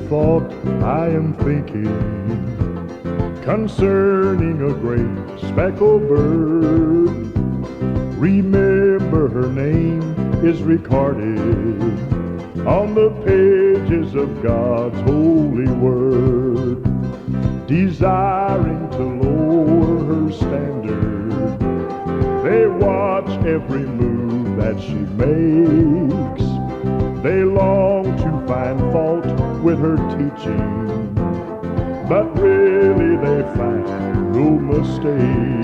thought I am thinking concerning a great speckled bird. Remember, her name is recorded on the pages of God's holy word. Desiring to lower her standard, they watch every move that she makes. They long to find fault with her teaching, but really they find no mistakes.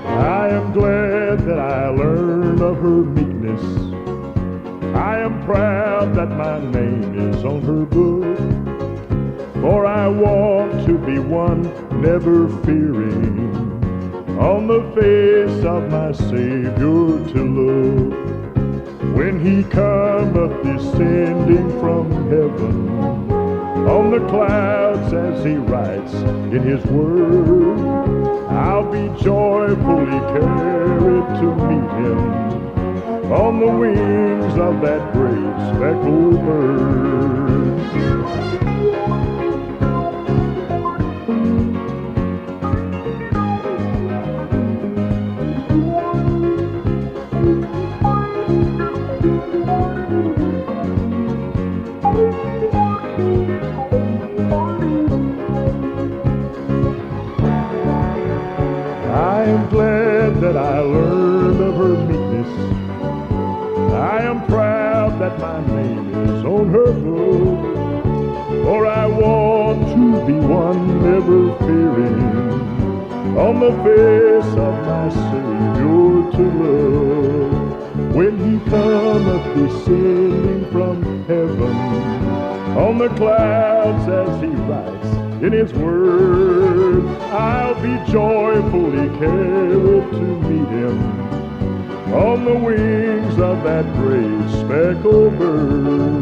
I am glad that I learned of her meekness. I am proud that my name is on her book. For I want to be one never fearing on the face of my Savior to look. When he cometh descending from heaven on the clouds as he writes in his word, I'll be joyfully carried to meet him on the wings of that great speckled bird. I am glad that I learned of her meekness. I am proud that my name is on her book. For I want to be one never fearing on the face of my Savior to look. When he cometh descending from heaven on the clouds as he writes in his word, I'll be joyfully carried to meet him on the wings of that great speckled bird.